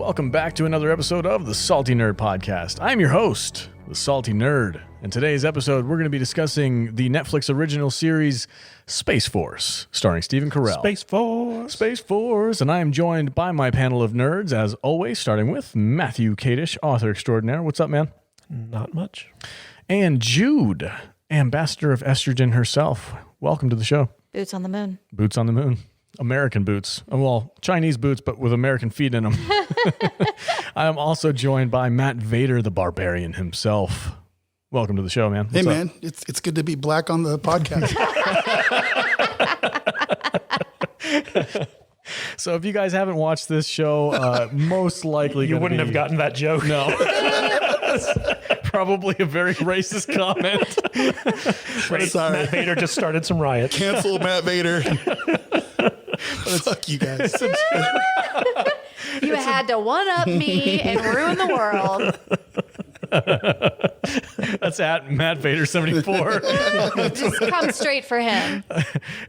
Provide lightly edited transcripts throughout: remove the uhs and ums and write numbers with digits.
welcome back to another episode of the Salty Nerd Podcast. I'm your host, the Salty Nerd. In today's episode, we're going to be discussing the Netflix original series Space Force, starring Stephen Carell. Space Force. And I am joined by my panel of nerds, as always, starting with Matthew Kadish, author extraordinaire. What's up, man? Not much. And Jude, ambassador of estrogen herself. Welcome to the show. Boots on the moon. Boots on the moon. American boots. Well, Chinese boots, but with American feet in them. I am also joined by Matt Vader, the barbarian himself. Welcome to the show, man. What's man. It's good to be black on the podcast. So if you guys haven't watched this show, most likely You wouldn't have gotten that joke. No. Probably a very racist comment. Sorry. Matt Vader just started some riots. Cancel Matt Vader. Fuck you guys. You had to one-up me and ruin the world. That's at Matt Vader 74. Just come straight for him.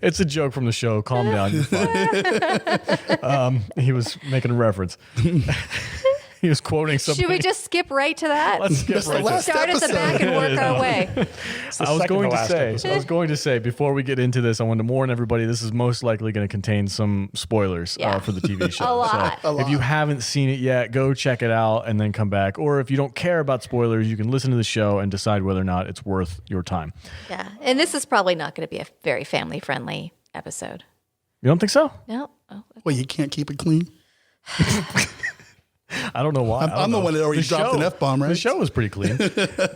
It's a joke from the show. Calm down. You're fine. He was making a reference. He was quoting something. Should we just skip right to that? Let's skip That's the right to last Start at the back and work our way. I was going to say, before we get into this, I wanted to warn everybody, this is most likely going to contain some spoilers Yeah. for the TV show. A lot. So if you haven't seen it yet, go check it out and then come back. Or if you don't care about spoilers, you can listen to the show and decide whether or not it's worth your time. Yeah, and this is probably not going to be a very family-friendly episode. You don't think so? No? Oh, Well, you can't keep it clean. I don't know why. I'm the one that already dropped an F-bomb, right? The show was pretty clean.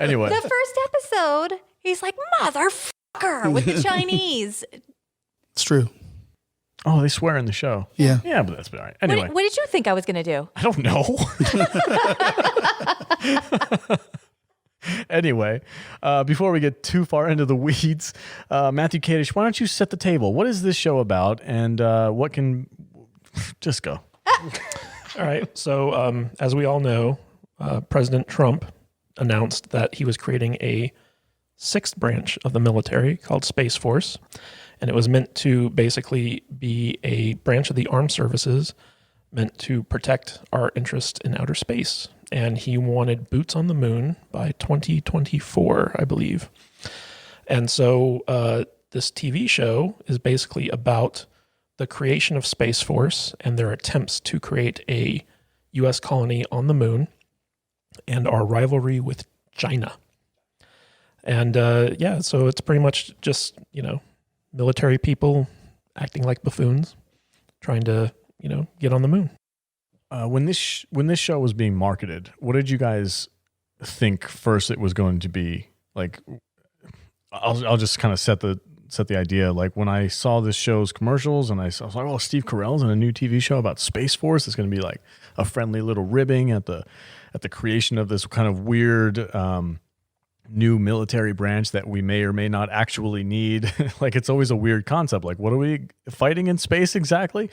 Anyway. the first episode, he's like, motherfucker, with the Chinese. It's true. Oh, they swear in the show. Yeah. Yeah, but that's all right. Anyway. What did you think I was going to do? I don't know. Anyway, before we get too far into the weeds, Matthew Kadish, why don't you set the table? What is this show about, and what can... Just go. All right. So, as we all know, President Trump announced that he was creating a sixth branch of the military called Space Force. And it was meant to basically be a branch of the armed services meant to protect our interest in outer space. And he wanted boots on the moon by 2024, I believe. And so this TV show is basically about the creation of Space Force and their attempts to create a U.S. colony on the moon and our rivalry with China. And so it's pretty much just, military people acting like buffoons trying to, get on the moon. When this show was being marketed, what did you guys think first it was going to be? Like, I'll just kind of set the idea. Like, when I saw this show's commercials and I was like, oh, Steve Carell's in a new TV show about Space Force. It's going to be like a friendly little ribbing at the creation of this kind of weird new military branch that we may or may not actually need. Like, it's always a weird concept. Like, what are we fighting in space exactly?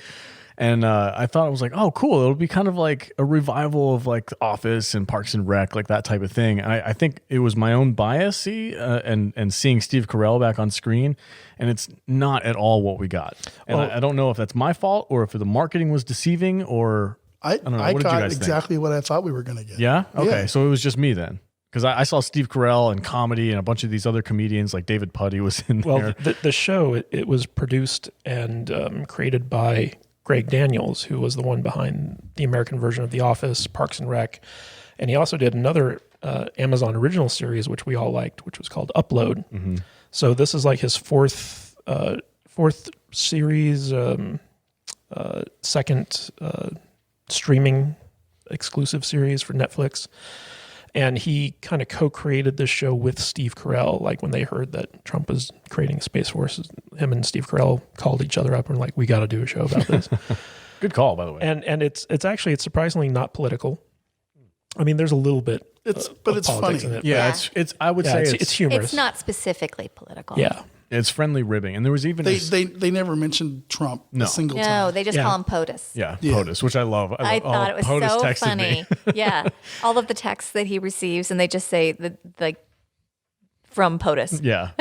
And I thought, it was like, oh, cool. It'll be kind of like a revival of like The Office and Parks and Rec, like that type of thing. And I think it was my own bias and seeing Steve Carell back on screen, and it's not at all what we got. And I don't know if that's my fault or if the marketing was deceiving or I don't know. I What did you got guys exactly what I thought we were going to get. Yeah? Okay. Yeah. So it was just me then. Because I saw Steve Carell in comedy and a bunch of these other comedians, like David Puddy was in there. Well, the show, it was produced and created by Greg Daniels, who was the one behind the American version of The Office, Parks and Rec. And he also did another Amazon original series, which we all liked, which was called Upload. Mm-hmm. So this is like his fourth series, second streaming exclusive series for Netflix. And he kind of co-created this show with Steve Carell. Like, when they heard that Trump was creating Space Force, him and Steve Carell called each other up and were like, we got to do a show about this. Good call, by the way. And it's surprisingly not political. I mean, there's a little bit. But it's politics funny. in it. Yeah, it's I would say it's humorous. It's not specifically political. Yeah. It's friendly ribbing. And there was even They never mentioned Trump a single No, time. they just call him POTUS. Yeah, POTUS, which I love. I thought it was POTUS so texted funny. me. Yeah. All of the texts that he receives, and they just say, from POTUS. Yeah.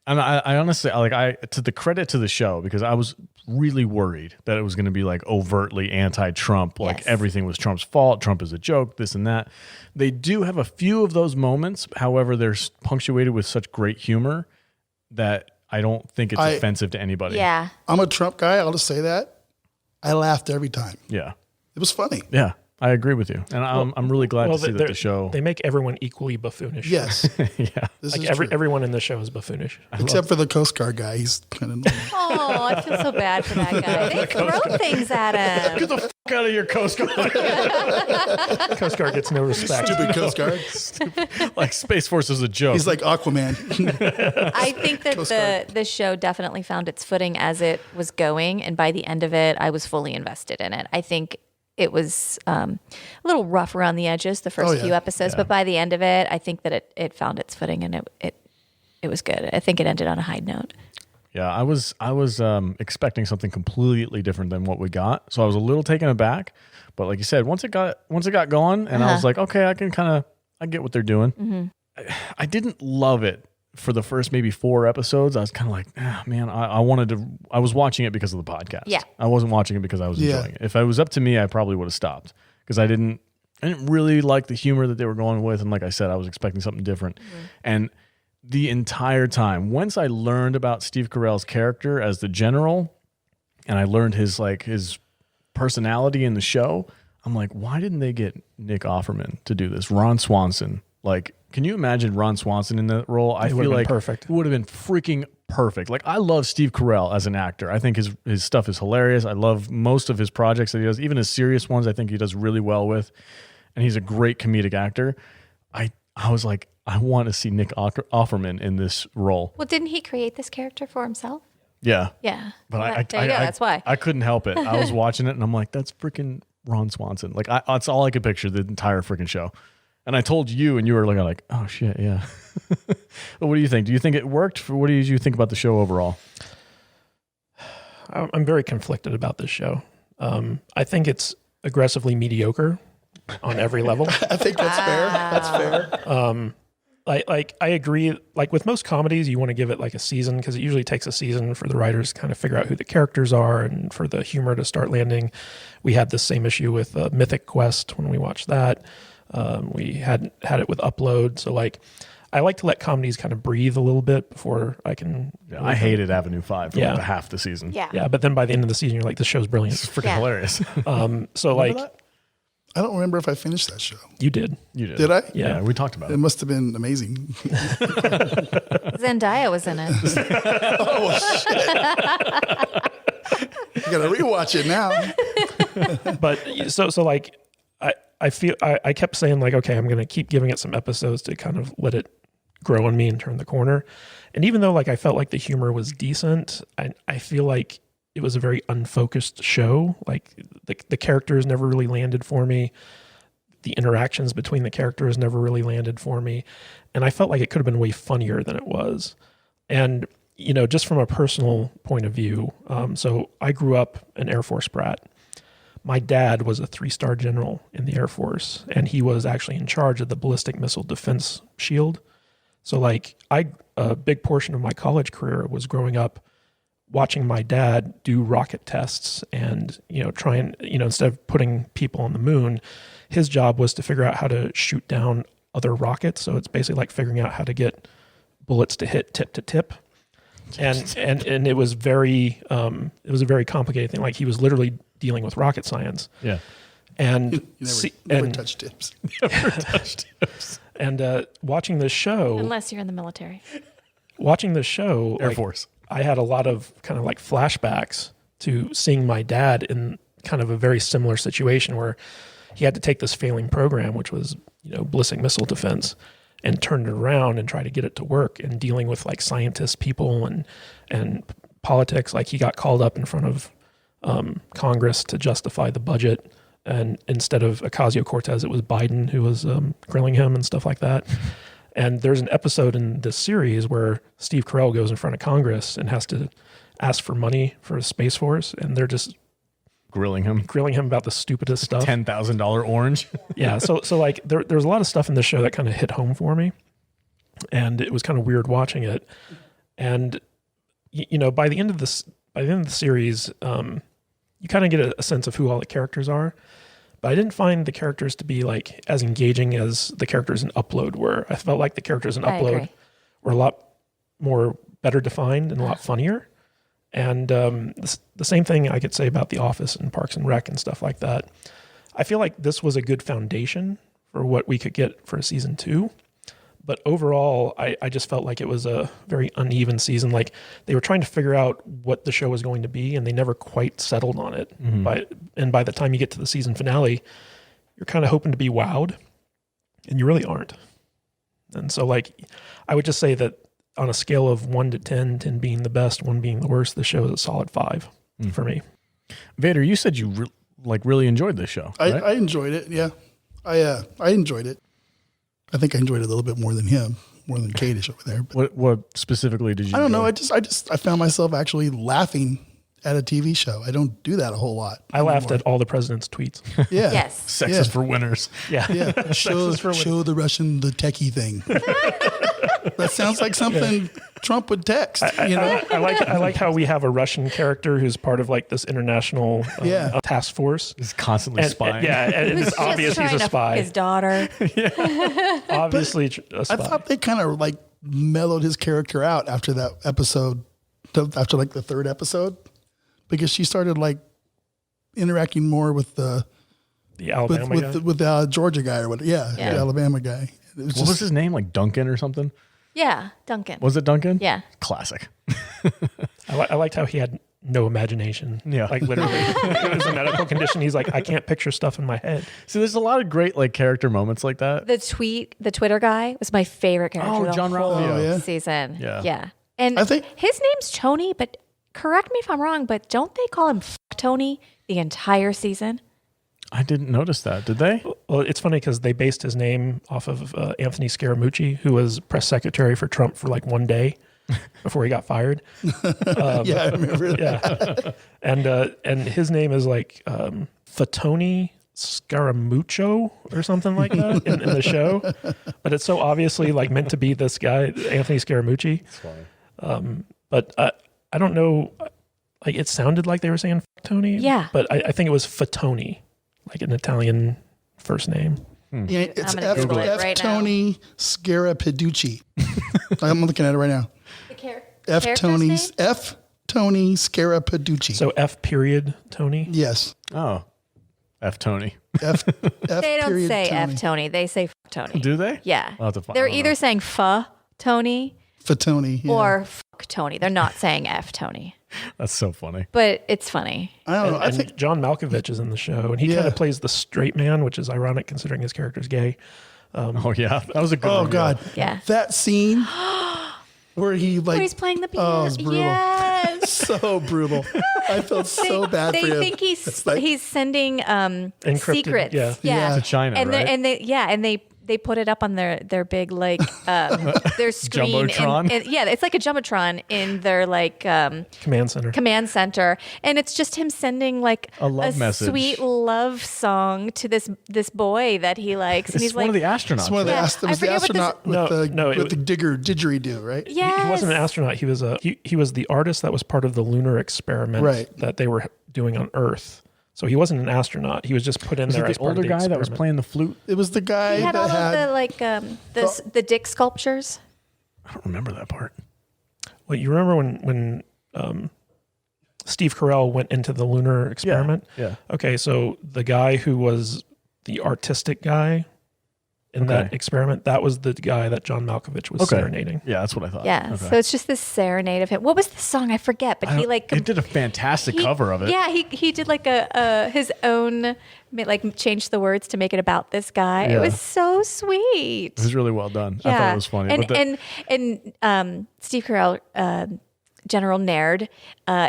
And I honestly, to the credit to the show, because I was really worried that it was going to be like overtly anti-Trump, like Yes. everything was Trump's fault, Trump is a joke, this and that. They do have a few of those moments. However, they're punctuated with such great humor that I don't think it's offensive to anybody. Yeah. I'm a Trump guy. I'll just say that. I laughed every time. Yeah. It was funny. Yeah. I agree with you. And I'm really glad to see that they're- the show. They make everyone equally buffoonish. Yes. Yeah. This Like is true. everyone in the show is buffoonish. Except for the Coast Guard guy. He's kind of normal. Oh, I feel so bad for that guy. They throw things at him. Get the fuck out of your Coast Guard. Coast Guard gets no respect. Stupid Coast Guard. Like Space Force is a joke. He's like Aquaman. I think that the show definitely found its footing as it was going, and by the end of it, I was fully invested in it. I think it was a little rough around the edges the first Oh, yeah. few episodes, but by the end of it, I think that it found its footing and it was good. I think it ended on a high note. Yeah, I was expecting something completely different than what we got, so I was a little taken aback. But like you said, once it got going, and I was like, okay, I get what they're doing. I didn't love it for the first maybe 4 episodes. I was kind of like, man, I was watching it because of the podcast. Yeah. I wasn't watching it because I was Yeah. enjoying it. If it was up to me, I probably would have stopped because I didn't really like the humor that they were going with. And like I said, I was expecting something different. And the entire time, once I learned about Steve Carell's character as the general, and I learned his personality in the show, I'm like, why didn't they get Nick Offerman to do this? Ron Swanson. Like, can you imagine Ron Swanson in that role? I feel would've been like perfect. it would have been freaking perfect. Like, I love Steve Carell as an actor. I think his stuff is hilarious. I love most of his projects that he does, even his serious ones. I think he does really well with, and he's a great comedic actor. I was like, I want to see Nick Offerman in this role. Well, didn't he create this character for himself? Yeah. Yeah. But Well, I there you go. That's why. I couldn't help it. I was watching it and I'm like, that's freaking Ron Swanson. Like, that's all I could picture the entire freaking show. And I told you, and you were looking like, oh shit, yeah. What do you think? Do you think it worked? What did you think about the show overall? I'm very conflicted about this show. I think it's aggressively mediocre on every level. I think that's fair. That's fair. I agree. Like with most comedies, you want to give it like a season because it usually takes a season for the writers to kind of figure out who the characters are and for the humor to start landing. We had the same issue with Mythic Quest when we watched that. We had it with Upload. So like, I like to let comedies kind of breathe a little bit before I can. Yeah, I hated Avenue 5 for Yeah. like half the season. Yeah. Yeah, but then by the end of the season, you're like, this show's brilliant. It's freaking Yeah. hilarious. So like, I don't remember if I finished that show. you did. You did. Did I? Yeah, we talked about It it. must have been amazing. Zendaya was in it. You got to rewatch it now. But so like, I feel I kept saying like, okay, I'm going to keep giving it some episodes to kind of let it grow on me and turn the corner. And even though like I felt like the humor was decent, I feel like it was a very unfocused show. Like the characters never really landed for me. The interactions between the characters never really landed for me. And I felt like it could have been way funnier than it was. And, you know, just from a personal point of view, so I grew up an Air Force brat. My dad was a 3-star general in the Air Force, and he was actually in charge of the ballistic missile defense shield. So like a big portion of my college career was growing up watching my dad do rocket tests and, you know, try and, you know, instead of putting people on the moon, his job was to figure out how to shoot down other rockets. So it's basically like figuring out how to get bullets to hit tip to tip. And it was a very complicated thing. Like he was literally dealing with rocket science. Yeah. And You never touch tips. and watching this show, Unless you're in the military. Air like, Force. I had a lot of kind of like flashbacks to seeing my dad in kind of a very similar situation where he had to take this failing program, which was, you know, ballistic missile defense, and turn it around and try to get it to work, and dealing with like scientists, people, and politics. Like he got called up in front of Congress to justify the budget, and instead of Ocasio-Cortez, it was Biden who was grilling him and stuff like that. And there's an episode in this series where Steve Carell goes in front of Congress and has to ask for money for a Space Force, and they're just Grilling him. grilling him about the stupidest stuff. $10,000 orange. Yeah, so like there's a lot of stuff in this show that kind of hit home for me, and it was kind of weird watching it. And by the end of the series, you kind of get a sense of who all the characters are. But I didn't find the characters to be like as engaging as the characters in Upload were. I felt like the characters in Upload agree. were a lot more better defined and a lot funnier. And the same thing I could say about The Office and Parks and Rec and stuff like that. I feel like this was a good foundation for what we could get for a season 2. But overall, I just felt like it was a very uneven season. Like they were trying to figure out what the show was going to be, and they never quite settled on it. Mm-hmm. By the time you get to the season finale, you're kind of hoping to be wowed, and you really aren't. And so, like, I would just say that on a scale of 1 to 10, 10 being the best, 1 being the worst, the show is a solid 5 for me. Vader, you said you really enjoyed this show. Right? I enjoyed it. Yeah, I enjoyed it. I think I enjoyed it a little bit more than him, more than Kadish over there. But What specifically did you? I don't know. enjoy? I found myself actually laughing at a TV show. I don't do that a whole lot. I laughed at all the president's tweets. Yeah. Yes. Sex Yeah. is for winners. Yeah. Yeah. show the Russian the techie thing. That sounds like something Trump would text. I like how we have a Russian character who's part of like this international task force. He's constantly spying. And Who's it's just obvious he's trying a to spy. fuck his daughter. Obviously a I spy. thought they kind of like mellowed his character out after that episode, after like the 3rd episode, because she started like interacting more with the Alabama guy. with the Georgia guy or whatever. Yeah, Yeah. the Alabama guy. It was What was his name? Like Duncan or something? Yeah, Duncan. Was it Duncan? Yeah. Classic. I liked how he had no imagination. Yeah. Like literally, it was a medical condition. He's like, I can't picture stuff in my head. So there's a lot of great like character moments like that. The Twitter guy was my favorite character. Oh, the John whole Ralphio. Oh, yeah. season. Yeah. Yeah. And I think- his name's Tony, but correct me if I'm wrong, but don't they call him Tony the entire season? I didn't notice that. Did they? Well, it's funny because they based his name off of Anthony Scaramucci, who was press secretary for Trump for like 1 day before he got fired. yeah, I remember that. Yeah. And his name is like Fatoni Scaramuccio or something like that in the show. But it's so obviously like meant to be this guy, Anthony Scaramucci. It's funny. But I don't know. Like it sounded like they were saying Fatoni. Yeah. But I think it was Fatoni, like an Italian first name. Yeah, it's I'm gonna Google it F. right now. Tony Scarapeducci. I'm looking at it right now. The F. Tony Scarapeducci. So F period Tony. yes, Oh, F Tony. F. They don't period say Tony. F Tony. They say Tony. Do they? Yeah. I'll have to find- They're I don't either know. saying Tony Fatoni. Yeah. or fuck Tony. They're not saying F Tony. That's so funny. But it's funny. I don't know. I And think John Malkovich is in the show, and he Yeah. kind of plays the straight man, which is ironic considering his character's gay. Oh yeah, that was a good. Oh reveal. God. Yeah. That scene where he like Where he's playing the piano. Oh, it's brutal. Yes. so brutal. I felt so bad they for him. think he's sending secrets. yeah. Yeah. To China, and right? they put it up on their big like their screen. Jumbotron? And, yeah, it's like a jumbotron in their like Command center. command center, and it's just him sending like A love message. sweet love song to this boy that he likes, and It's he's one like, of the astronauts. It's one of the, Yeah, it I was the forget what this- astronaut No, it with the didgeridoo, right? yes. He wasn't an astronaut. He was he was the artist that was part of the lunar experiment Right. that they were doing on Earth. So he wasn't an astronaut. He was just put in Was there it as the part of older the guy that was experiment. playing the flute? It was the guy He had all that of the like the dick sculptures. I don't remember that part. Well, you remember when Steve Carell went into the lunar experiment? Yeah. Okay, so the guy who was the artistic guy in that Okay. experiment, that was the guy that John Malkovich was Okay. serenading. Yeah, that's what I thought. Yeah, Okay. so it's just this serenade of him. What was the song? I forget, but I he don't- like it did a fantastic he- cover of it. Yeah, he did like a his own, like changed the words to make it about this guy. Yeah. It was so sweet. It was really well done. I thought it was funny. And but and Steve Carell, General Naird,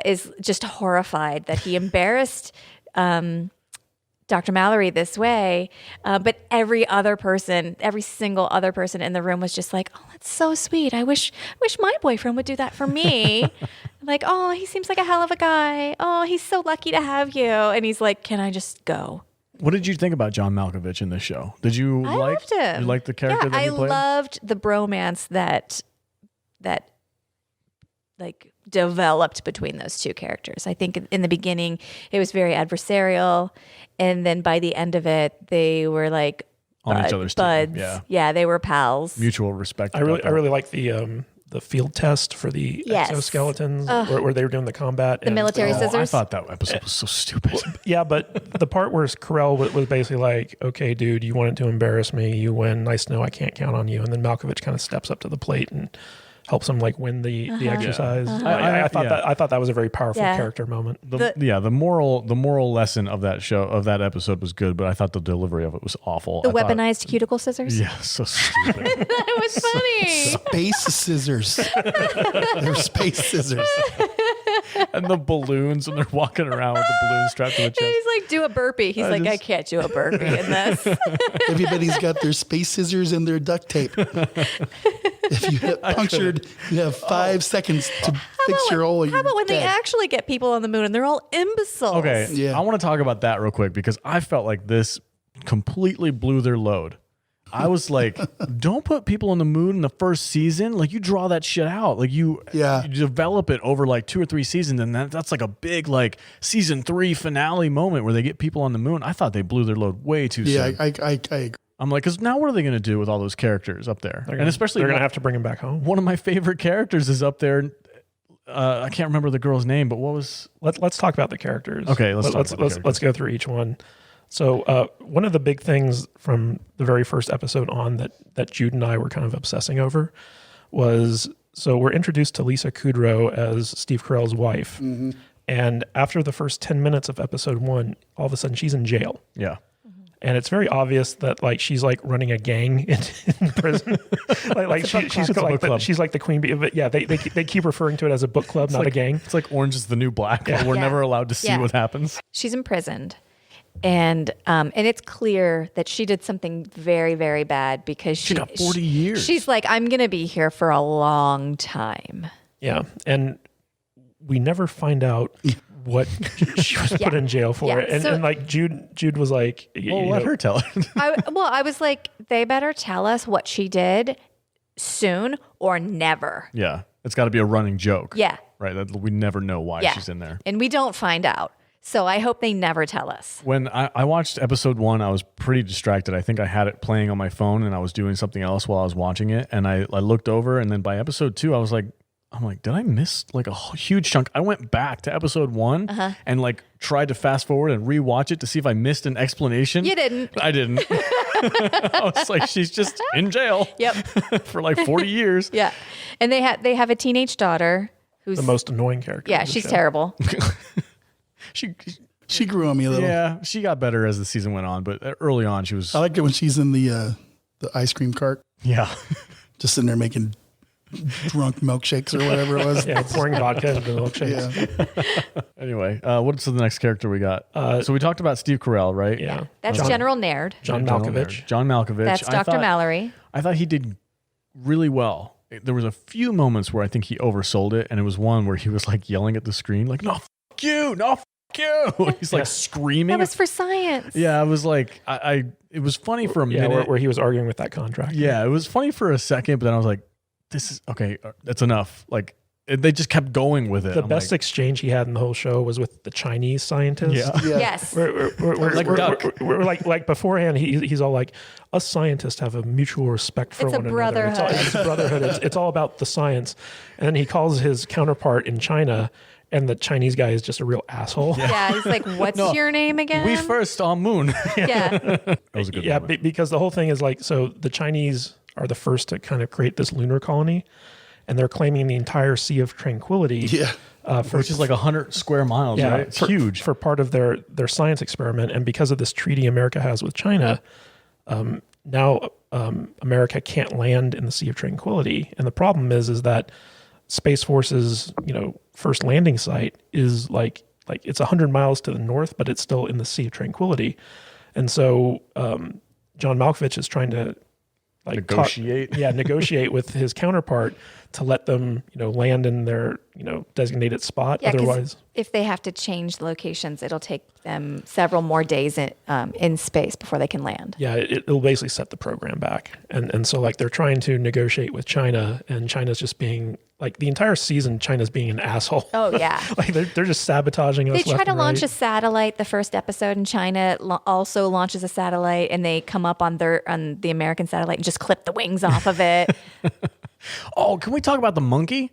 is just horrified that he embarrassed Dr. Mallory this way, but every single other person in the room was just like, "Oh, that's so sweet. I wish my boyfriend would do that for me." Like, "Oh, he seems like a hell of a guy. Oh, he's so lucky to have you." And he's like, "Can I just go?" what did you think about John Malkovich in this show? Did you I like loved him. You liked the character Yeah, that he I played? loved the bromance that like developed between those two characters. I think in the beginning it was very adversarial, and then by the end of it they were like On each other's team, buds. yeah. They were pals. Mutual respect. I really like the field test for the Yes. exoskeletons where they were doing the combat. The military I scissors. thought that episode was so stupid. Yeah, but the part where Carell was basically like, okay, dude, you wanted to embarrass me. You win. Nice to know I can't count on you. And then Malkovich kind of steps up to the plate and helps him like win the exercise. I thought that was a very powerful Yeah. character moment. The moral lesson of that episode was good, but I thought the delivery of it was awful. The I thought- weaponized cuticle scissors. Yeah, so stupid. That was funny. Space scissors. They're space scissors. And the balloons, and they're walking around with the balloons strapped to the chest. He's like, do a burpee. He's like, I can't do a burpee in this. Everybody's got their space scissors and their duct tape. If you get punctured, you have 5 seconds to fix your hole. How about when they actually get people on the moon and they're all imbeciles? Okay, Yeah. I want to talk about that real quick because I felt like this completely blew their load. I was like, don't put people on the moon in the first season. Like, you draw that shit out. Like, you develop it over like 2 or 3 seasons, and that's like a big like season 3 finale moment where they get people on the moon. I thought they blew their load way too Yeah, soon. I agree. I'm like, because now what are they going to do with all those characters up there? And especially they're going to have to bring him back home. one of my favorite characters is up there. I can't remember the girl's name, but what was? Let's talk about the characters. Okay, let's go through each one. So one of the big things from the very first episode on that Jude and I were kind of obsessing over was, so we're introduced to Lisa Kudrow as Steve Carell's wife. Mm-hmm. And after the first 10 minutes of episode 1, all of a sudden she's in jail. Yeah. And it's very obvious that like she's like running a gang in prison. She's like the queen bee. But yeah, they keep referring to it as a book club, not a gang. It's like Orange is the New Black. But we're Yeah. never allowed to see Yeah. what happens. She's imprisoned. And it's clear that she did something very, very bad because she got 40 years. She's like, I'm going to be here for a long time. Yeah, and we never find out what she was put in jail for. Yeah, And, so- and like Jude was like, Well, let her tell it. I was like, they better tell us what she did soon or never. Yeah. It's got to be a running joke. Yeah. Right. That we never know why Yeah. she's in there. And we don't find out. So I hope they never tell us. When I watched episode 1, I was pretty distracted. I think I had it playing on my phone and I was doing something else while I was watching it. And I looked over, and then by episode 2, I'm like, did I miss like a huge chunk? I went back to episode 1 and like tried to fast forward and rewatch it to see if I missed an explanation. You didn't. I didn't. I was like, she's just in jail. Yep. For like 40 years. Yeah. And they have a teenage daughter who's the most annoying character. yeah, of the she's show. terrible. She grew on me a little. Yeah, she got better as the season went on, but early on she was. I liked it when she's in the ice cream cart, Yeah. just sitting there making drunk milkshakes or whatever it was. Yeah, pouring vodka into the milkshakes. Yeah. Anyway, what's the next character we got? So we talked about Steve Carell, right? Yeah. That's General Naird. John General Malkovich. Naird. John Malkovich. That's Dr. Mallory. I thought he did really well. There was a few moments where I think he oversold it, and it was one where he was like yelling at the screen, like, "No, f- you, no, f- you." He's like screaming. That was for science. Yeah, I was like, it was funny for a Yeah, minute. where he was arguing with that contract. Yeah, it was funny for a second, but then I was like, this is okay. That's enough. Like, they just kept going with it. The I'm best like, exchange he had in the whole show was with the Chinese scientist. yeah. Yeah. Yes. We're like beforehand, he's all like, us scientists have a mutual respect for It's a one another. It's a brotherhood. It's all about the science. And then he calls his counterpart in China, and the Chinese guy is just a real asshole. Yeah, he's like, what's your name again? We first on moon. Yeah. That was a good Yeah, moment. because the whole thing is like, so the Chinese are the first to kind of create this lunar colony, and they're claiming the entire Sea of Tranquility. Yeah. Which is like 100 square miles, right? It's huge. for part of their science experiment. And because of this treaty America has with China, now America can't land in the Sea of Tranquility. And the problem is that Space Force's first landing site is like it's 100 miles to the north, but it's still in the Sea of Tranquility. And so John Malkovich is trying to Negotiate. negotiate with his counterpart to let them land in their designated spot. Yeah, 'cause Otherwise, if they have to change locations, it'll take them several more days in space before they can land. yeah, it'll basically set the program back. And so like they're trying to negotiate with China, and China's just being like the entire season, China's being an asshole. Oh, yeah. Like they're just sabotaging us. They try to launch right. a satellite the first episode, and China also launches a satellite, and they come up on the American satellite and just clip the wings off of it. Oh, can we talk about the monkey?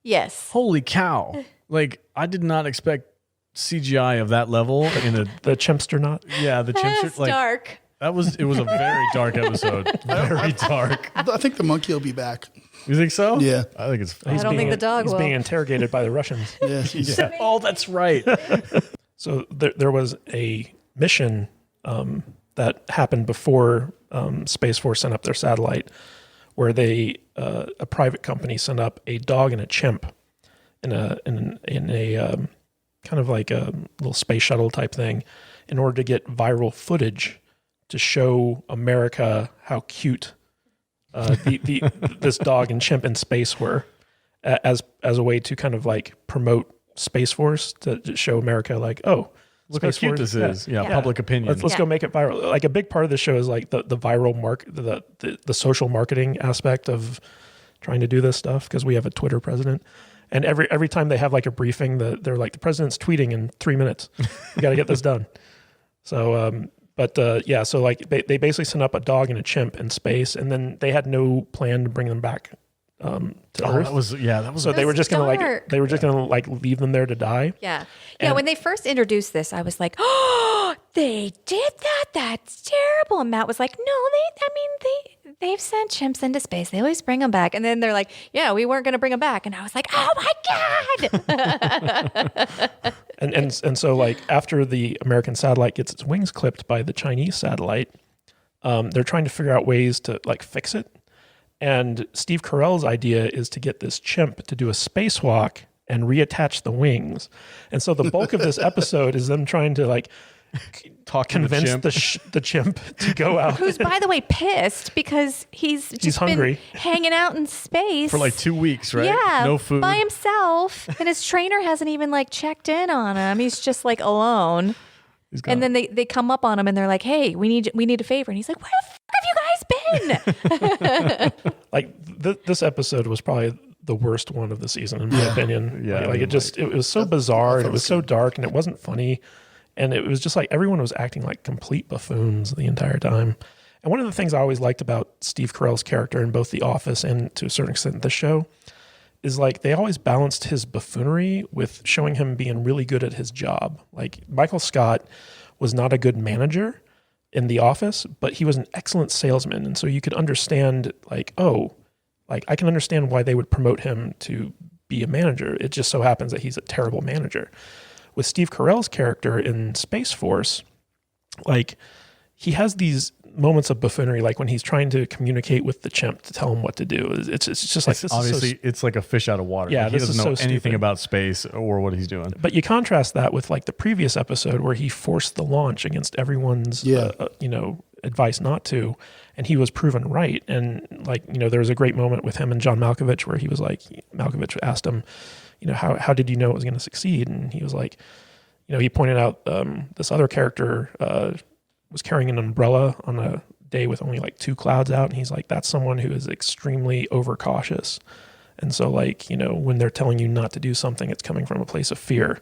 Yes. Holy cow. Like, I did not expect CGI of that level in a, the chimpsternaut. yeah, the chimp. That's Like, dark. it was a very dark episode. Very dark. I think the monkey will be back. You think so? Yeah. I think it's I don't think the dog He's will. being interrogated by the Russians. Yeah, he's- Yeah. Oh, that's right. So there was a mission that happened before Space Force sent up their satellite, where a private company sent up a dog and a chimp in a kind of like a little space shuttle type thing, in order to get viral footage to show America how cute this dog and chimp in space were, as a way to kind of like promote Space Force, to show America like, oh, Look how Space cute Force- this is. Yeah, Yeah. public opinion. Let's Yeah. go make it viral. Like a big part of the show is like the viral the social marketing aspect of trying to do this stuff, because we have a Twitter president, and every time they have like a briefing, they're like, the president's tweeting in 3 minutes. We got to get this done. So, yeah, so like they basically sent up a dog and a chimp in space, and then they had no plan to bring them back to Oh, Earth. that was So they were That's just gonna dark. leave them there to die. Yeah. And- When they first introduced this, I was like, oh, they did that. That's terrible. And Matt was like, no, they've sent chimps into space. They always bring them back. And then they're like, yeah, we weren't going to bring them back. And I was like, oh my God. And so like after the American satellite gets its wings clipped by the Chinese satellite, they're trying to figure out ways to like fix it. And Steve Carell's idea is to get this chimp to do a spacewalk and reattach the wings. And so the bulk of this episode is them trying to like talk to the convince chimp. the chimp to go out. Who's, by the way, pissed because he's just hungry. been hanging out in space for like 2 weeks, right? Yeah, No food. by himself, and his trainer hasn't even like checked in on him. He's just like alone. He's got- And then they come up on him and they're like, "Hey, we need a favor." And he's like, "Where the fuck have you guys been?" Like this episode was probably the worst one of the season, in my opinion. Yeah, Like it was so bizarre, and it was so dark, and it wasn't funny. And it was just like everyone was acting like complete buffoons the entire time. And one of the things I always liked about Steve Carell's character in both The Office and to a certain extent the show is like they always balanced his buffoonery with showing him being really good at his job. Like Michael Scott was not a good manager in The Office, but he was an excellent salesman. And so you could understand like, oh, like I can understand why they would promote him to be a manager. It just so happens that he's a terrible manager. With Steve Carell's character in Space Force, like he has these moments of buffoonery, like when he's trying to communicate with the chimp to tell him what to do. It's just like this. Obviously, is so, it's like a fish out of water. Yeah, Like, he this doesn't is know so anything stupid. about space or what he's doing. but you contrast that with like the previous episode where he forced the launch against everyone's, advice not to, and he was proven right. And like there was a great moment with him and John Malkovich where he was like, Malkovich asked him, how did you know it was going to succeed? And he was like, he pointed out this other character was carrying an umbrella on a day with only like 2 clouds out. And he's like, that's someone who is extremely overcautious. And so like, when they're telling you not to do something, it's coming from a place of fear.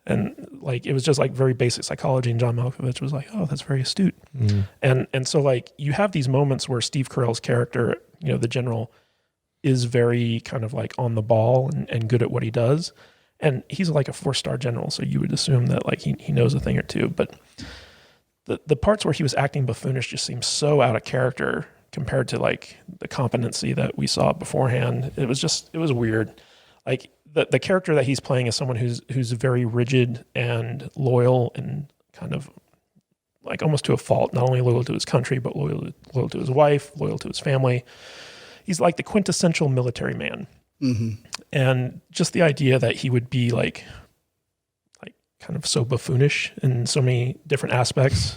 And like, it was just like very basic psychology. And John Malkovich was like, oh, that's very astute. And so like, you have these moments where Steve Carell's character, the general, is very kind of like on the ball and good at what he does. And he's like a 4-star general. So you would assume that like he knows a thing or two, but the parts where he was acting buffoonish just seemed so out of character compared to like the competency that we saw beforehand. It was weird. Like the character that he's playing is someone who's very rigid and loyal and kind of like almost to a fault, not only loyal to his country, but loyal to his wife, loyal to his family. He's like the quintessential military man. Mm-hmm. And just the idea that he would be like kind of so buffoonish in so many different aspects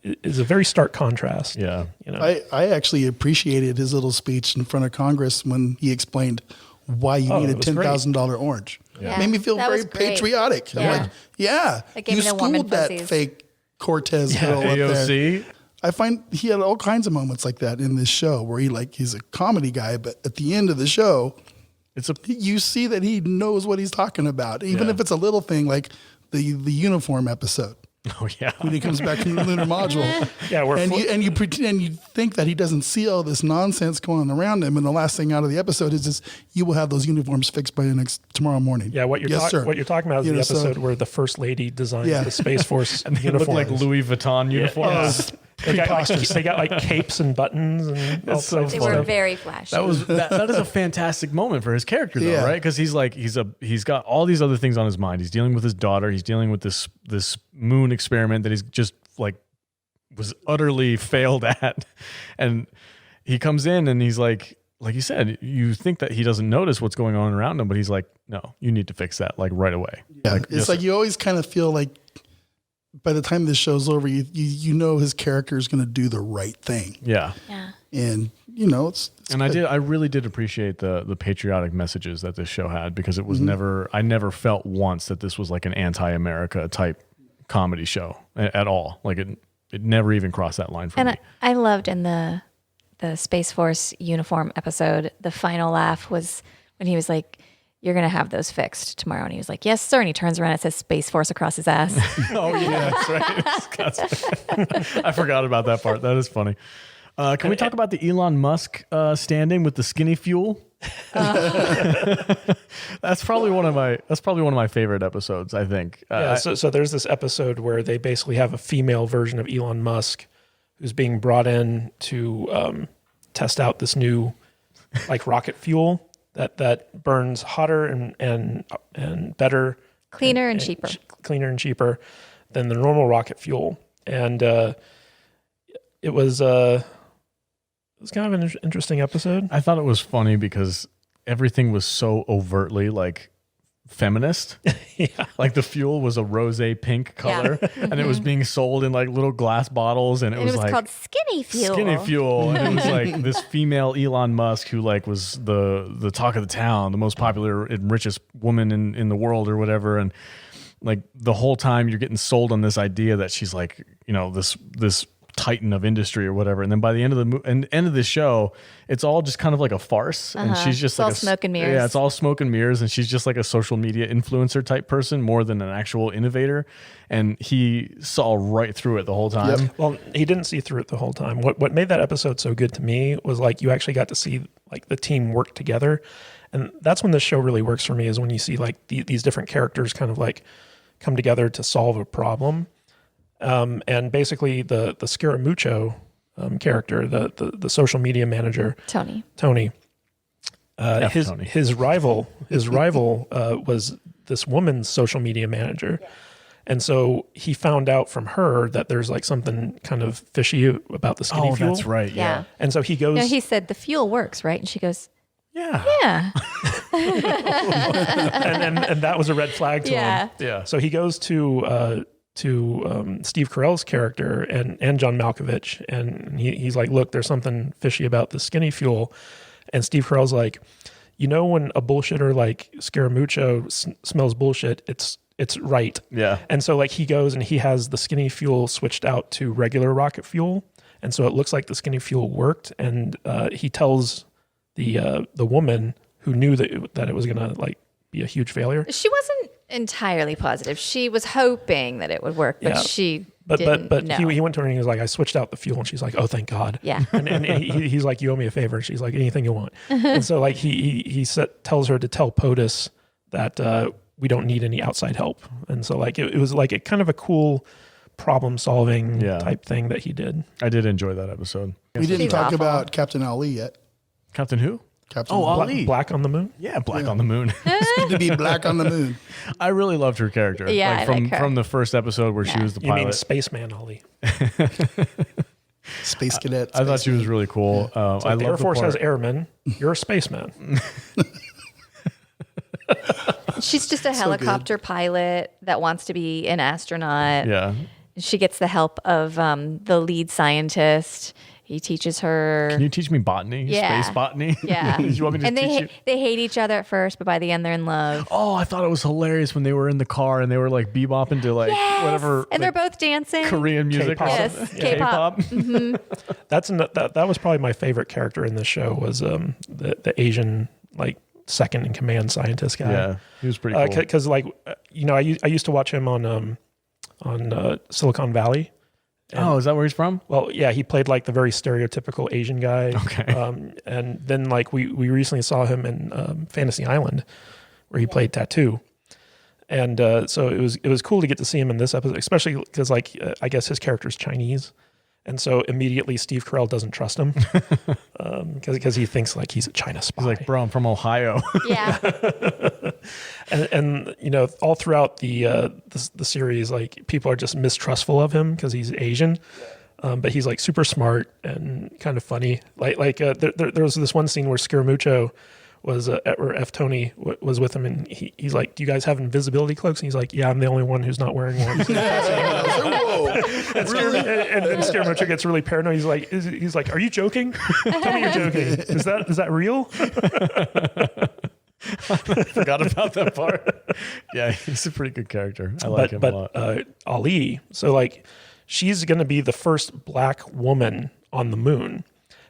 is a very stark contrast. Yeah. You know? I actually appreciated his little speech in front of Congress when he explained why you need a it was great. $10,000 orange. Yeah. Made me feel That very was great. patriotic. I'm Yeah. like, yeah, That gave you me the warm and schooled that fuzzies. fake Cortez girl up there. AOC. I find he had all kinds of moments like that in this show where he's a comedy guy, but at the end of the show, It's a you see that he knows what he's talking about, even Yeah. if it's a little thing like the uniform episode oh yeah. when he comes back from the lunar module. Yeah, we're And you pretend and you think that he doesn't see all this nonsense going around him, and the last thing out of the episode is just you will have those uniforms fixed by tomorrow morning. Yeah, what you're Yes, sir. what you're talking about is You the know, so- episode where the first lady designed Yeah. the Space Force They look uniform. like Louis Vuitton uniforms. They got like capes and buttons and all so sorts They of were stuff. very flashy. That is a fantastic moment for his character though, Yeah. right? Because he's got all these other things on his mind. He's dealing with his daughter. He's dealing with this moon experiment that he's just like was utterly failed at, and he comes in and he's like you said, you think that he doesn't notice what's going on around him, but he's like, no, you need to fix that like right away. Yeah, Like, it's yes, like sir. you always kind of feel like by the time this show's over, you know his character is going to do the right thing, Yeah. yeah. and it's And I really did appreciate the patriotic messages that this show had, because it was I never felt once that this was like an anti-America type comedy show at all. Like it never even crossed that line for And me. I loved in the Space Force uniform episode, the final laugh was when he was like, "You're going to have those fixed tomorrow." And he was like, "Yes, sir." And he turns around and it says Space Force across his ass. Oh yeah, that's right. I forgot about that part. That is funny. Can we talk about the Elon Musk standing with the skinny fuel? That's probably one of my favorite episodes, I think. Yeah, so there's this episode where they basically have a female version of Elon Musk who's being brought in to test out this new like rocket fuel that burns hotter and better, Cleaner and cheaper. cleaner and cheaper than the normal rocket fuel. And it was kind of an interesting episode. I thought it was funny because everything was so overtly like feminist. Yeah. Like the fuel was a rose pink color, and it was being sold in like little glass bottles, and it And was it was like called Skinny Fuel. skinny fuel, and it was like this female Elon Musk who like was the talk of the town, the most popular and richest woman in the world or whatever, and like the whole time you're getting sold on this idea that she's like, you know, this titan of industry or whatever, and then by the end of the end of the show, it's all just kind of like a farce, and she's just It's like all smoke and mirrors. Yeah, it's all smoke and mirrors, and she's just like a social media influencer type person more than an actual innovator, and he saw right through it the whole time. Yep. Well, he didn't see through it the whole time. What made that episode so good to me was like you actually got to see like the team work together, and that's when this show really works for me. Is when you see like these different characters kind of like come together to solve a problem, and basically the Scaramuccio character, the social media manager Tony. Tony. F. Tony. His rival was this woman's social media manager. And so he found out from her that there's like something kind of fishy about the skinny Oh, fuel. that's right. Yeah. And so he goes, No, he said the fuel works, right? And she goes, Yeah. "Yeah, and that was a red flag to yeah." him. Yeah. So he goes to Steve Carell's character and John Malkovich, and he's like, "Look, there's something fishy about the skinny fuel." And Steve Carell's like, "You know, when a bullshitter like Scaramuccio smells bullshit, it's right." Yeah. And so like he goes and he has the skinny fuel switched out to regular rocket fuel, and so it looks like the skinny fuel worked. And he tells the woman who knew that it was gonna like be a huge failure. She wasn't entirely positive. She was hoping that it would work, but Yeah. she But didn't know. he went to her and he was like, "I switched out the fuel," and she's like, "Oh, thank God." Yeah. And he's like, "You owe me a favor." And she's like, "Anything you want." And so like he tells her to tell POTUS that we don't need any outside help. And so like it was like a kind of a cool problem solving Yeah. type thing that he did. I did enjoy that episode. We didn't She's talk awful. about Captain Ali yet. Captain who? Captain Oh, Ali. Ali. Black on the Moon. Yeah, Black on the Moon. Good to be black on the moon. I really loved her character. Yeah, like I from like her. from the first episode where she was the You mean pilot. Spaceman Ali? Space cadet. I thought she was really cool. I Like the love Air Force part. has airmen. You're a spaceman. She's just a helicopter pilot that wants to be an astronaut. Yeah. She gets the help of the lead scientist. He teaches her. Can you teach me botany? Yeah. Space botany? Yeah. You want me to And teach you? they hate each other at first, but by the end they're in love. Oh, I thought it was hilarious when they were in the car and they were like bebopping to like whatever. And they're like, both dancing. Korean music. K-pop. Or Yes, something. K-pop. That was probably my favorite character in this show was the Asian like second in command scientist guy. Yeah, he was pretty cool. Because I used to watch him on Silicon Valley. Oh, is that where he's from? Well, yeah, he played like the very stereotypical Asian guy. Okay. And then like we recently saw him in Fantasy Island, where he played Tattoo. And so it was cool to get to see him in this episode, especially because like I guess his character's Chinese, and so immediately Steve Carell doesn't trust him because he thinks like he's a China spy. He's like, bro, I'm from Ohio. Yeah. and you know, all throughout the series, like people are just mistrustful of him because he's Asian, but he's like super smart and kind of funny. There was this one scene where Scaramuccio was or F. Tony was with him, and he's like, "Do you guys have invisibility cloaks?" And he's like, "Yeah, I'm the only one who's not wearing one." Whoa. And Scaramuccio gets really paranoid. He's like, "Are you joking? Tell me you're joking. Is that real?" Forgot about that part. Yeah, he's a pretty good character. I like him a lot. Ali, so like, she's going to be the first black woman on the moon,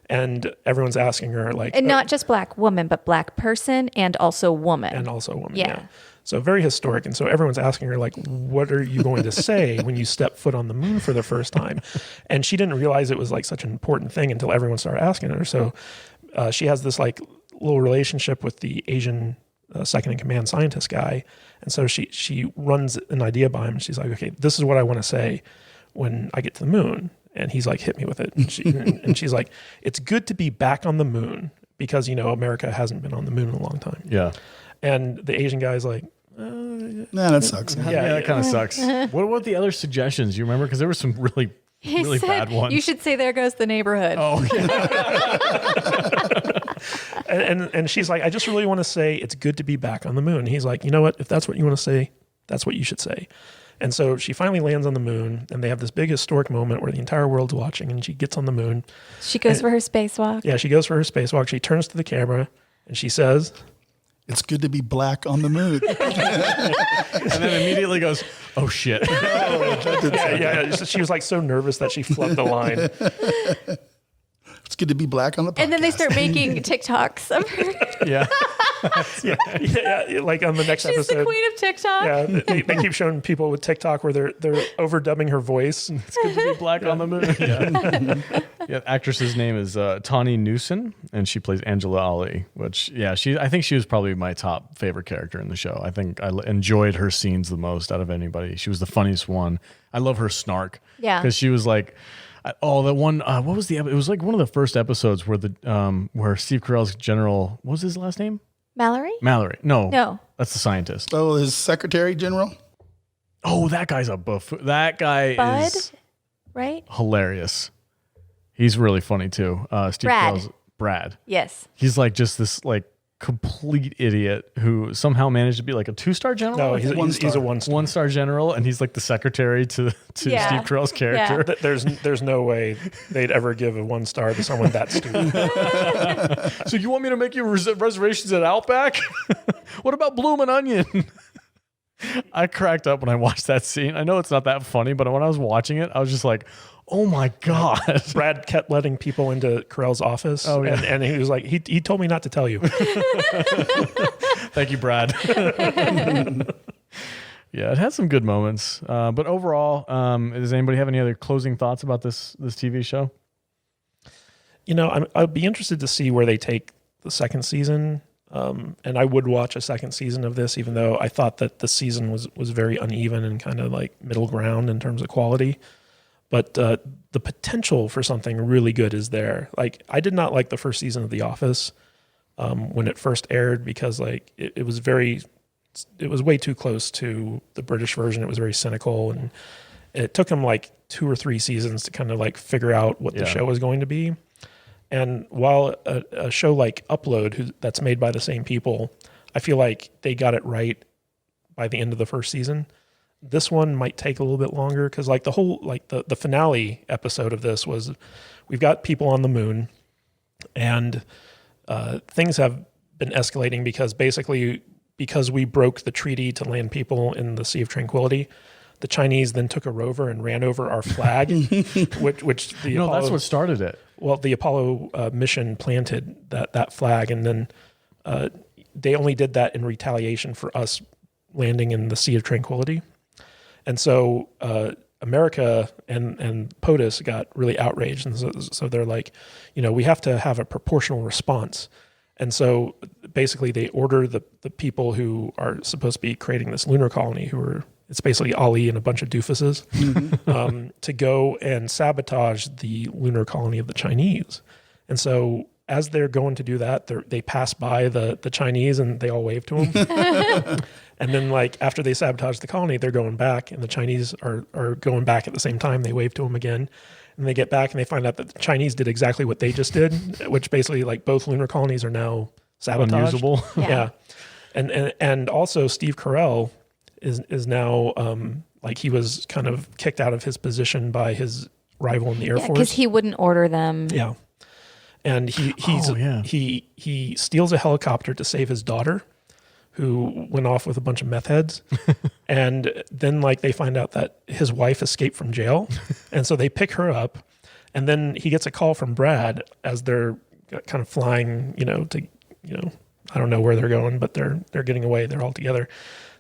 and everyone's asking her like, And not just black woman, but black person and also woman. and also a woman. Yeah. So very historic. And so everyone's asking her, like, what are you going to say when you step foot on the moon for the first time? And she didn't realize it was like such an important thing until everyone started asking her. So she has this like little relationship with the Asian second in command scientist guy. And so she runs an idea by him. And she's like, okay, this is what I want to say when I get to the moon. And he's like, hit me with it. And she's like, it's good to be back on the moon because, you know, America hasn't been on the moon in a long time. Yeah. And the Asian guy's like, Nah, that sucks. Yeah, that kind of sucks. What about the other suggestions? You remember? Because there were some really He said, bad ones. You should say, there goes the neighborhood. Oh, and she's like, I just really want to say it's good to be back on the moon. And he's like, you know what? If that's what you want to say, that's what you should say. And so she finally lands on the moon, and they have this big historic moment where the entire world's watching, and she gets on the moon. She goes for her spacewalk. Yeah, she goes for her spacewalk. She turns to the camera, and she says, It's good to be black on the moon. and then immediately goes, oh, shit. yeah. She was like so nervous that she flubbed the line. It's good to be black on the podcast. And then they start making TikToks of her. Yeah. Yeah, like on the next She's episode. the queen of TikTok. Yeah, they keep showing people with TikTok where they're overdubbing her voice. It's good to be black on the moon. Yeah. Yeah, actress's name is Tawny Newson, and she plays Angela Ali, which, I think she was probably my top favorite character in the show. I think I enjoyed her scenes the most out of anybody. She was the funniest one. I love her snark. Yeah. Because she was like, that one, what was it was like one of the first episodes where where Steve Carell's general, what was his last name? Mallory? Mallory. No. No. That's the scientist. Oh, his secretary general? Oh, that guy's a buffoon. That guy Bud? is Right? hilarious. He's really funny too. Steve Brad. Carell's Brad. Yes. He's like just this like complete idiot who somehow managed to be like a 2-star general. No, I think? he's a 1-star. 1-star general, and he's like the secretary to Yeah. Steve Carell's character. There's no way they'd ever give a 1-star to someone that stupid. So you want me to make you reservations at Outback? What about Bloomin' Onion? I cracked up when I watched that scene. I know it's not that funny, but when I was watching it, I was just like, oh my God. Brad kept letting people into Carell's office. Oh, yeah. And he was like, he told me not to tell you. Thank you, Brad. Yeah, it has some good moments. But overall, does anybody have any other closing thoughts about this TV show? You know, I'd be interested to see where they take the second season. And I would watch a second season of this, even though I thought that the season was very uneven and kind of like middle ground in terms of quality. But the potential for something really good is there. Like, I did not like the first season of The Office when it first aired because like it was way too close to the British version. It was very cynical, and it took them like 2 or 3 seasons to kind of like figure out what the show was going to be. And while a show like Upload, that's made by the same people, I feel like they got it right by the end of the first season. This one might take a little bit longer because like the whole like the finale episode of this was we've got people on the moon and things have been escalating because we broke the treaty to land people in the Sea of Tranquility. The Chinese then took a rover and ran over our flag, which the No, Apollo, that's what started it. well, the Apollo mission planted that flag, and then they only did that in retaliation for us landing in the Sea of Tranquility. And so America and POTUS got really outraged, and so they're like, we have to have a proportional response. And so basically they order the people who are supposed to be creating this lunar colony, it's basically Ali and a bunch of doofuses, to go and sabotage the lunar colony of the Chinese. And so as they're going to do that, they pass by the Chinese and they all wave to them. And then like after they sabotage the colony, they're going back and the Chinese are going back at the same time. They wave to them again. And they get back and they find out that the Chinese did exactly what they just did, which basically like both lunar colonies are now sabotaged. Unusable. Yeah. And also Steve Carell is now like he was kind of kicked out of his position by his rival in the Air Force. Because he wouldn't order them. Yeah. And he steals a helicopter to save his daughter, who went off with a bunch of meth heads. And then like they find out that his wife escaped from jail. And so they pick her up. And then he gets a call from Brad as they're kind of flying, I don't know where they're going, but they're getting away. They're all together.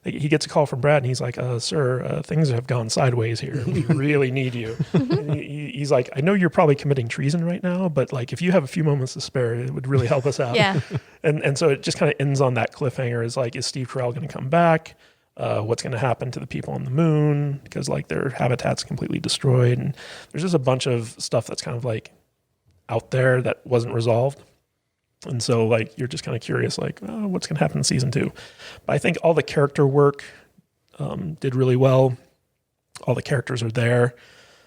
He gets a call from Brad and he's like, sir, things have gone sideways here. We really need you. And he's like, I know you're probably committing treason right now, but like if you have a few moments to spare, it would really help us out. Yeah. And so it just kind of ends on that cliffhanger is like, is Steve Carell going to come back? What's going to happen to the people on the moon? Because like their habitat's completely destroyed. And there's just a bunch of stuff that's kind of like out there that wasn't resolved. And so like, you're just kind of curious, like, oh, what's going to happen in season 2? But I think all the character work did really well. All the characters are there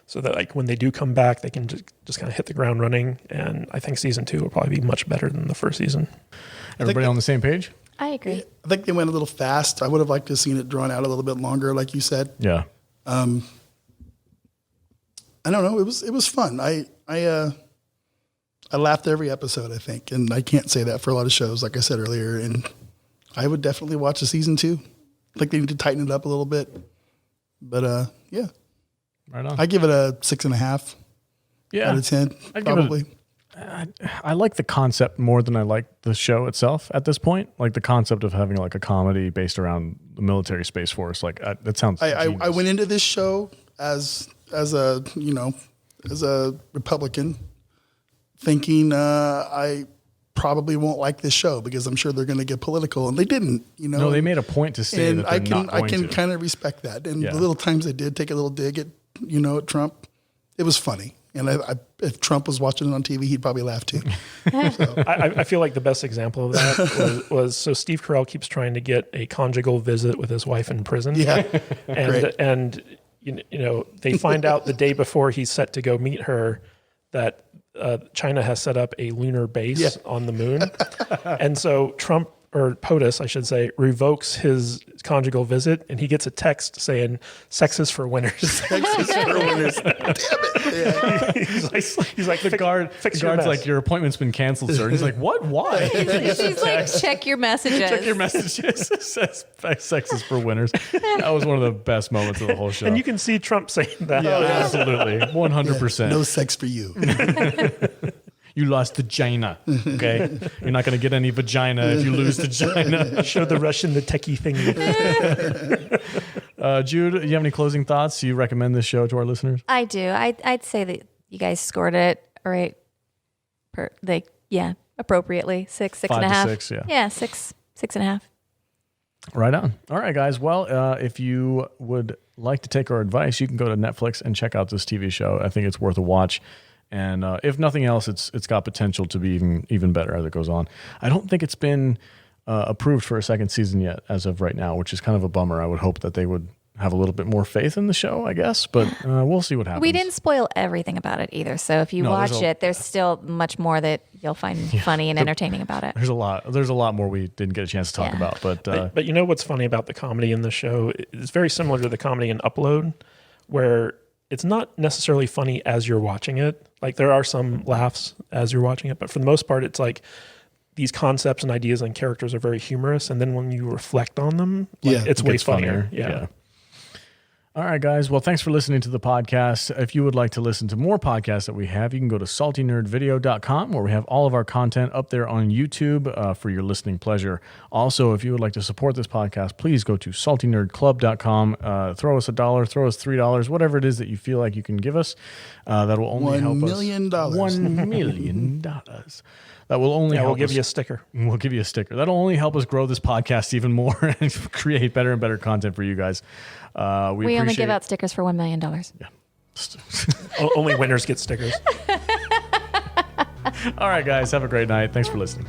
so that like when they do come back, they can just kind of hit the ground running. And I think season 2 will probably be much better than the first season. Everybody on the same page? I agree. I think they went a little fast. I would have liked to have seen it drawn out a little bit longer, like you said. Yeah. I don't know. It was fun. I laughed every episode, I think, and I can't say that for a lot of shows, like I said earlier. And I would definitely watch a season 2. I think they need to tighten it up a little bit, but yeah, Right on. I give it a 6.5 out of 10. I'd give probably. I like the concept more than I like the show itself at this point. Like the concept of having like a comedy based around the military space force. Like that sounds. I went into this show as a Republican, thinking I probably won't like this show because I'm sure they're going to get political, and they didn't. No, they made a point to say that they're not going I can to. kind of respect that, and Yeah. the little times they did take a little dig at at Trump, it was funny. And if Trump was watching it on TV, he'd probably laugh too. So. I feel like the best example of that was so Steve Carell keeps trying to get a conjugal visit with his wife in prison. Yeah, and they find out the day before he's set to go meet her that China has set up a lunar base on the moon, and so Trump, or POTUS, I should say, revokes his conjugal visit, and he gets a text saying, "Sex is for winners." Sex is for winners. Damn it! Yeah. he's like the guard. Fix The your guard's mess. like, your appointment's been canceled, sir. And he's like, what? Why? She's like, check your messages. Check your messages. Sex is for winners. That was one of the best moments of the whole show. And you can see Trump saying that. yeah, absolutely. 100%. No sex for you. You lost to China. Okay. You're not going to get any vagina if you lose to China. Show the Russian the techie thing. Jude, you have any closing thoughts? Do you recommend this show to our listeners? I do. I'd say that you guys scored it right. Appropriately. 6.5. 5 to 6, yeah. Yeah, 6.5. Right on. All right, guys. Well, if you would like to take our advice, you can go to Netflix and check out this TV show. I think it's worth a watch. And if nothing else, it's got potential to be even better as it goes on. I don't think it's been approved for a second season yet as of right now, which is kind of a bummer. I would hope that they would have a little bit more faith in the show, I guess. But we'll see what happens. We didn't spoil everything about it either. So if you watch it, there's still much more that you'll find funny and entertaining about it. There's a lot more we didn't get a chance to talk about. But you know what's funny about the comedy in the show? It's very similar to the comedy in Upload, where it's not necessarily funny as you're watching it. Like there are some laughs as you're watching it, but for the most part, it's like these concepts and ideas and characters are very humorous. And then when you reflect on them, it's way funnier. Yeah. All right, guys. Well, thanks for listening to the podcast. If you would like to listen to more podcasts that we have, you can go to saltynerdvideo.com, where we have all of our content up there on YouTube for your listening pleasure. Also, if you would like to support this podcast, please go to saltynerdclub.com. Throw us $1, throw us $3, whatever it is that you feel like you can give us. That will only help us. $1 million. $1 million. That will only help we'll give us. you a sticker. We'll give you a sticker. That'll only help us grow this podcast even more and create better and better content for you guys. We only give out stickers for $1 million. Yeah. Only winners get stickers. All right, guys. Have a great night. Thanks for listening.